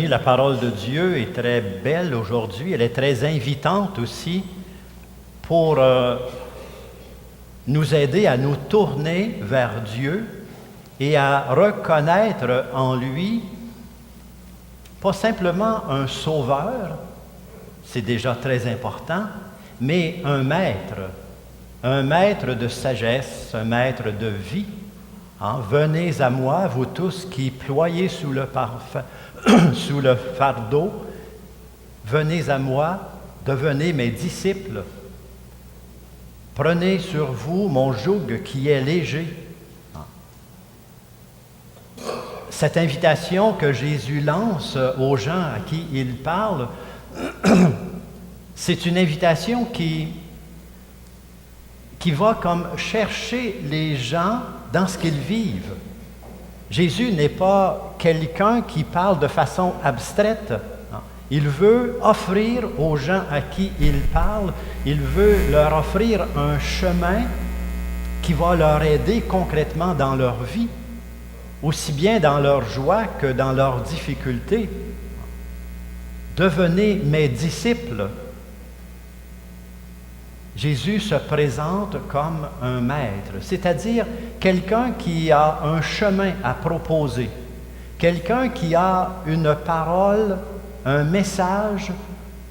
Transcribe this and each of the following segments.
La parole de Dieu est très belle aujourd'hui, elle est très invitante aussi pour nous aider à nous tourner vers Dieu et à reconnaître en lui pas simplement un sauveur, c'est déjà très important, mais un maître de sagesse, un maître de vie. Venez à moi, vous tous qui ployez sous le fardeau, venez à moi, devenez mes disciples. Prenez sur vous mon joug qui est léger. Cette invitation que Jésus lance aux gens à qui il parle, c'est une invitation qui va comme chercher les gens dans ce qu'ils vivent. Jésus n'est pas quelqu'un qui parle de façon abstraite. Il veut offrir aux gens à qui il parle, il veut leur offrir un chemin qui va leur aider concrètement dans leur vie, aussi bien dans leur joie que dans leurs difficultés. Devenez mes disciples. Jésus se présente comme un maître, c'est-à-dire quelqu'un qui a un chemin à proposer, quelqu'un qui a une parole, un message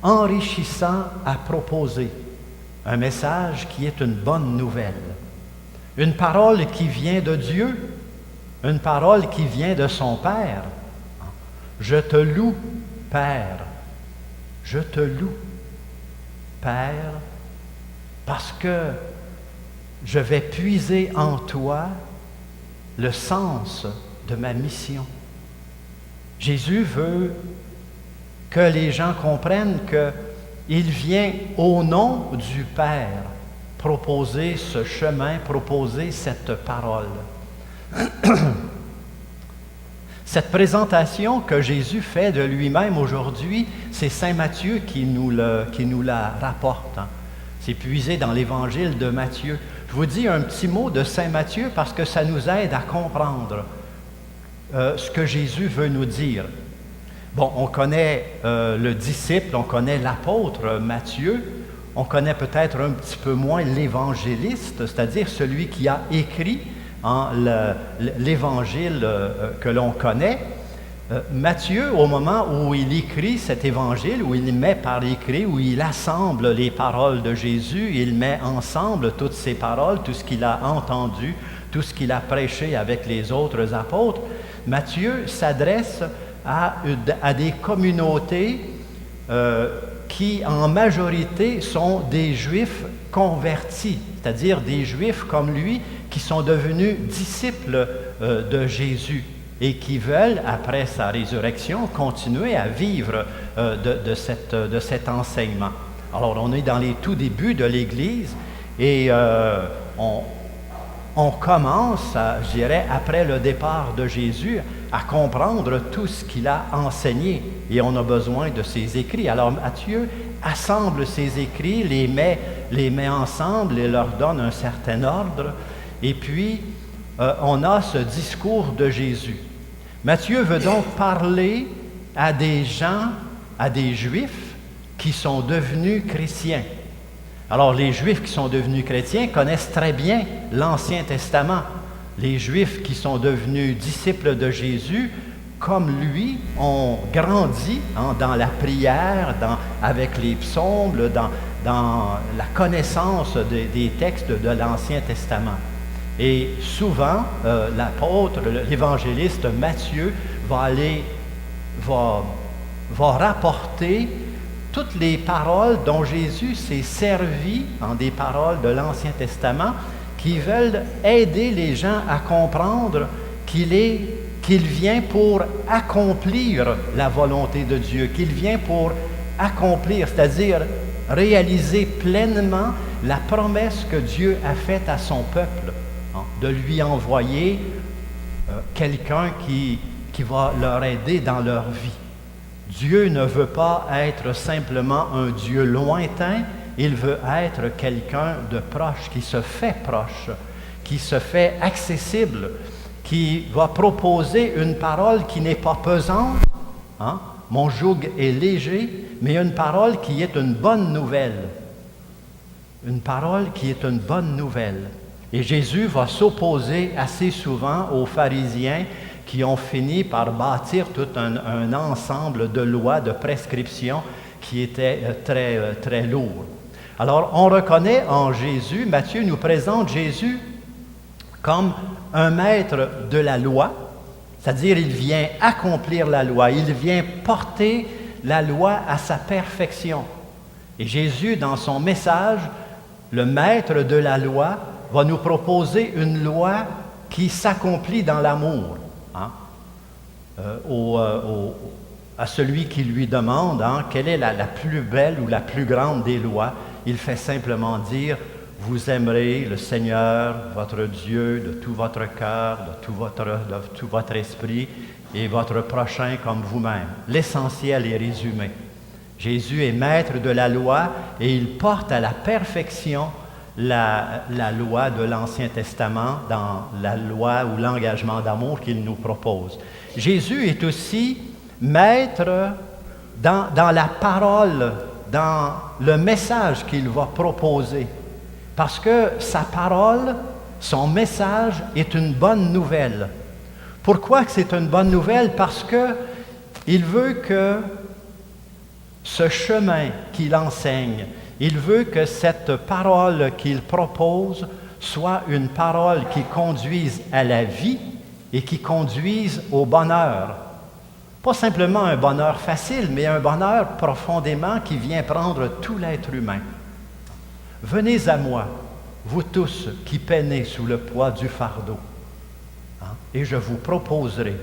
enrichissant à proposer, un message qui est une bonne nouvelle, une parole qui vient de Dieu, une parole qui vient de son Père. Je te loue, Père, je te loue, Père, parce que je vais puiser en toi le sens de ma mission. Jésus veut que les gens comprennent qu'il vient au nom du Père proposer ce chemin, proposer cette parole. Cette présentation que Jésus fait de lui-même aujourd'hui, c'est saint Matthieu qui nous la rapporte. C'est puisé dans l'évangile de Matthieu. Je vous dis un petit mot de saint Matthieu parce que ça nous aide à comprendre ce que Jésus veut nous dire. Bon, on connaît le disciple, on connaît l'apôtre Matthieu, on connaît peut-être un petit peu moins l'évangéliste, c'est-à-dire celui qui a écrit l'évangile que l'on connaît. Matthieu, au moment où il écrit cet évangile, où il met par écrit, où il assemble les paroles de Jésus, il met ensemble toutes ces paroles, tout ce qu'il a entendu, tout ce qu'il a prêché avec les autres apôtres, Matthieu s'adresse à des communautés qui, en majorité, sont des Juifs convertis, c'est-à-dire des Juifs comme lui, qui sont devenus disciples de Jésus et qui veulent, après sa résurrection, continuer à vivre de cet enseignement. Alors, on est dans les tout débuts de l'Église et on commence, je dirais, après le départ de Jésus, à comprendre tout ce qu'il a enseigné et on a besoin de ses écrits. Alors, Matthieu assemble ses écrits, les met ensemble et leur donne un certain ordre et puis on a ce discours de Jésus. Matthieu veut donc parler à des gens, à des Juifs qui sont devenus chrétiens. Alors, les Juifs qui sont devenus chrétiens connaissent très bien l'Ancien Testament. Les Juifs qui sont devenus disciples de Jésus, comme lui, ont grandi dans la prière, avec les psaumes, dans la connaissance des textes de l'Ancien Testament. Et souvent, l'apôtre, l'évangéliste Matthieu va rapporter toutes les paroles dont Jésus s'est servi des paroles de l'Ancien Testament qui veulent aider les gens à comprendre qu'il vient pour accomplir la volonté de Dieu, qu'il vient pour accomplir, c'est-à-dire réaliser pleinement la promesse que Dieu a faite à son peuple, de lui envoyer quelqu'un qui va leur aider dans leur vie. Dieu ne veut pas être simplement un Dieu lointain, il veut être quelqu'un de proche, qui se fait proche, qui se fait accessible, qui va proposer une parole qui n'est pas pesante, Mon joug est léger, mais il y a une parole qui est une bonne nouvelle. Une parole qui est une bonne nouvelle. Et Jésus va s'opposer assez souvent aux pharisiens qui ont fini par bâtir tout un ensemble de lois, de prescriptions qui étaient très lourds. Alors, on reconnaît en Jésus, Matthieu nous présente Jésus comme un maître de la loi, c'est-à-dire il vient accomplir la loi, il vient porter la loi à sa perfection. Et Jésus, dans son message, le maître de la loi, va nous proposer une loi qui s'accomplit dans l'amour. À celui qui lui demande quelle est la plus belle ou la plus grande des lois, il fait simplement dire « Vous aimerez le Seigneur, votre Dieu, de tout votre cœur, de tout votre esprit, et votre prochain comme vous-même. » L'essentiel est résumé. Jésus est maître de la loi et il porte à la perfection la loi de l'Ancien Testament dans la loi ou l'engagement d'amour qu'il nous propose. Jésus est aussi maître dans la parole, dans le message qu'il va proposer. Parce que sa parole, son message est une bonne nouvelle. Pourquoi que c'est une bonne nouvelle? Parce qu'il veut que ce chemin qu'il enseigne, il veut que cette parole qu'il propose soit une parole qui conduise à la vie et qui conduise au bonheur. Pas simplement un bonheur facile, mais un bonheur profondément qui vient prendre tout l'être humain. Venez à moi, vous tous qui peinez sous le poids du fardeau, et je vous proposerai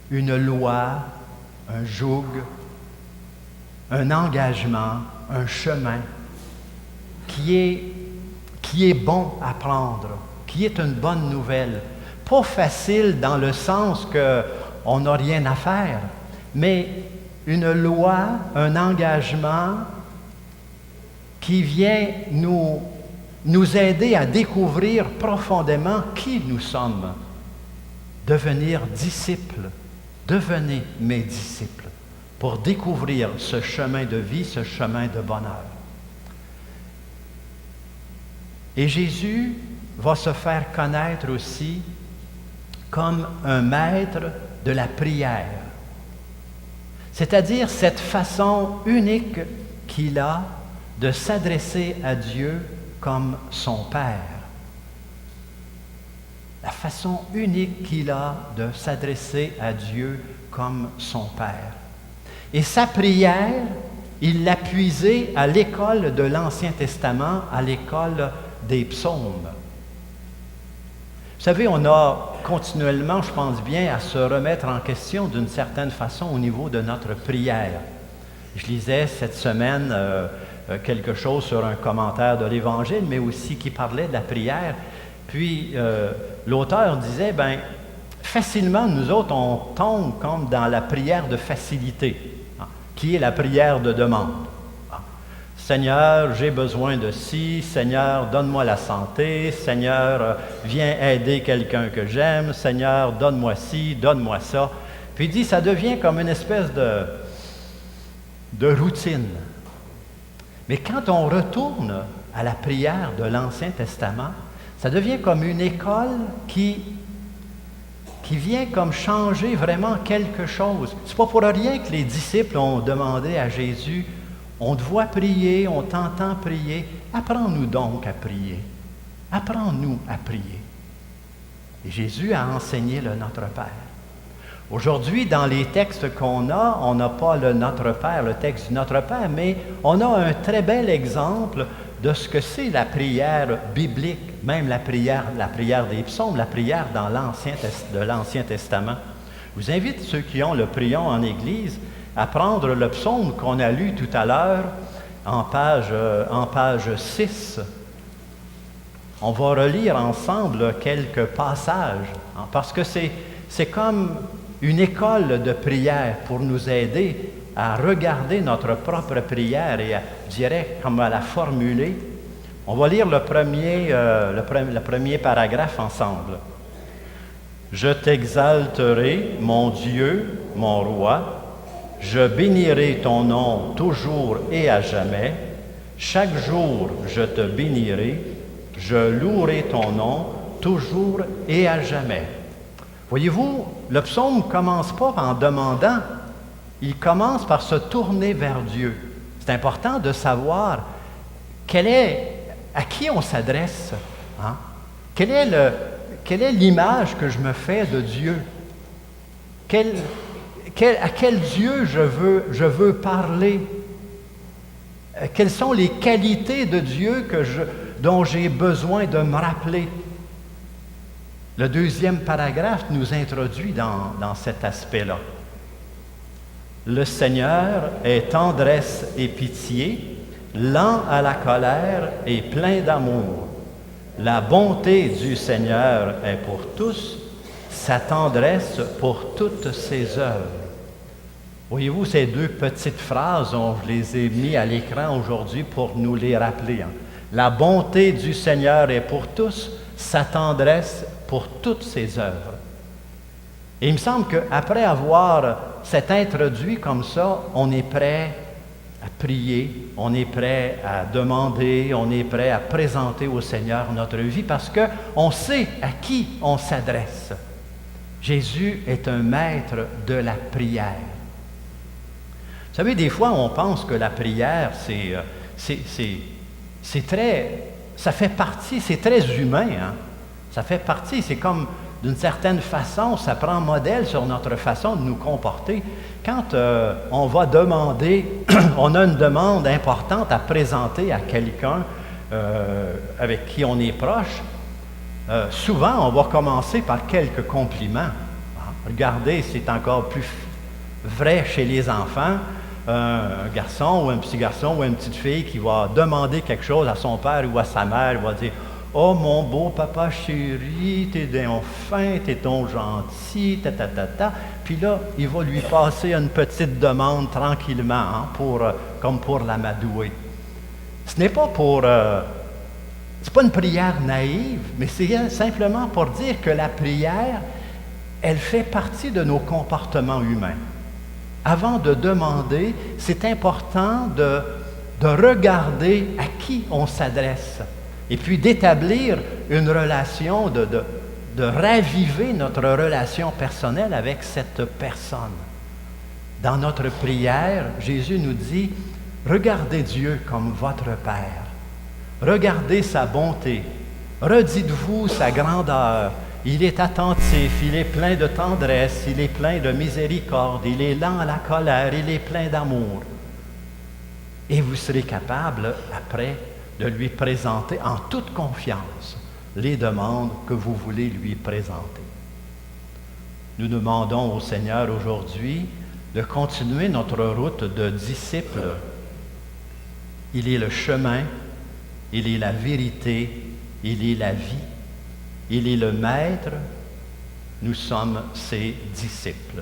une loi, un joug, un engagement, un chemin qui est bon à prendre, qui est une bonne nouvelle. Pas facile dans le sens qu'on n'a rien à faire, mais une loi, un engagement qui vient nous aider à découvrir profondément qui nous sommes. Devenir disciples. Devenez mes disciples pour découvrir ce chemin de vie, ce chemin de bonheur. Et Jésus va se faire connaître aussi comme un maître de la prière. C'est-à-dire cette façon unique qu'il a de s'adresser à Dieu comme son Père. La façon unique qu'il a de s'adresser à Dieu comme son Père. Et sa prière, il l'a puisée à l'école de l'Ancien Testament, à l'école des psaumes. Vous savez, on a continuellement, je pense bien, à se remettre en question d'une certaine façon au niveau de notre prière. Je lisais cette semaine quelque chose sur un commentaire de l'Évangile, mais aussi qui parlait de la prière. Puis l'auteur disait, facilement, nous autres, on tombe comme dans la prière de facilité, qui est la prière de demande. Seigneur, j'ai besoin de ci. Seigneur, donne-moi la santé. Seigneur, viens aider quelqu'un que j'aime. Seigneur, donne-moi ci, donne-moi ça. Puis il dit, ça devient comme une espèce de routine. Mais quand on retourne à la prière de l'Ancien Testament, ça devient comme une école qui vient comme changer vraiment quelque chose. C'est pas pour rien que les disciples ont demandé à Jésus, on te voit prier, on t'entend prier, apprends-nous donc à prier. Apprends-nous à prier. Et Jésus a enseigné le Notre Père. Aujourd'hui, dans les textes qu'on a, on n'a pas le Notre Père, le texte du Notre Père, mais on a un très bel exemple de ce que c'est la prière biblique, même la prière des psaumes, la prière de l'Ancien Testament. Je vous invite, ceux qui ont le prion en Église, à prendre le psaume qu'on a lu tout à l'heure en page 6. On va relire ensemble quelques passages, parce que c'est comme une école de prière pour nous aider à regarder notre propre prière et je dirais, comme à la formuler. On va lire le premier paragraphe ensemble. Je t'exalterai, mon Dieu, mon roi. Je bénirai ton nom toujours et à jamais. Chaque jour, je te bénirai. Je louerai ton nom toujours et à jamais. Voyez-vous, le psaume ne commence pas en demandant, il commence par se tourner vers Dieu. C'est important de savoir à qui on s'adresse. Hein? Quelle est l'image que je me fais de Dieu? À quel Dieu je veux parler? Quelles sont les qualités de Dieu dont j'ai besoin de me rappeler? Le deuxième paragraphe nous introduit dans cet aspect-là. Le Seigneur est tendresse et pitié, lent à la colère et plein d'amour. La bonté du Seigneur est pour tous, sa tendresse pour toutes ses œuvres. Voyez-vous, ces deux petites phrases, je les ai mis à l'écran aujourd'hui pour nous les rappeler. La bonté du Seigneur est pour tous, sa tendresse pour toutes ses œuvres. Et il me semble qu'après avoir s'être introduit comme ça, on est prêt à prier, on est prêt à demander, on est prêt à présenter au Seigneur notre vie parce qu'on sait à qui on s'adresse. Jésus est un maître de la prière. Vous savez, des fois, on pense que la prière, ça fait partie, c'est très humain, hein? Ça fait partie, c'est comme, d'une certaine façon, ça prend modèle sur notre façon de nous comporter. Quand on va demander, on a une demande importante à présenter à quelqu'un avec qui on est proche, souvent, on va commencer par quelques compliments. Regardez, c'est encore plus vrai chez les enfants. Un garçon ou un petit garçon ou une petite fille qui va demander quelque chose à son père ou à sa mère, il va dire « Oh, mon beau papa chéri, t'es donc fin, t'es donc gentil, ta. » Puis là, il va lui passer une petite demande tranquillement, comme pour l'amadouer. Ce n'est pas c'est pas une prière naïve, mais c'est simplement pour dire que la prière, elle fait partie de nos comportements humains. Avant de demander, c'est important de regarder à qui on s'adresse et puis d'établir une relation, de raviver notre relation personnelle avec cette personne. Dans notre prière, Jésus nous dit, regardez Dieu comme votre Père. Regardez sa bonté. Redites-vous sa grandeur. Il est attentif, il est plein de tendresse, il est plein de miséricorde, il est lent à la colère, il est plein d'amour. Et vous serez capable, après, de lui présenter en toute confiance les demandes que vous voulez lui présenter. Nous demandons au Seigneur aujourd'hui de continuer notre route de disciple. Il est le chemin, il est la vérité, il est la vie. Il est le Maître, nous sommes ses disciples.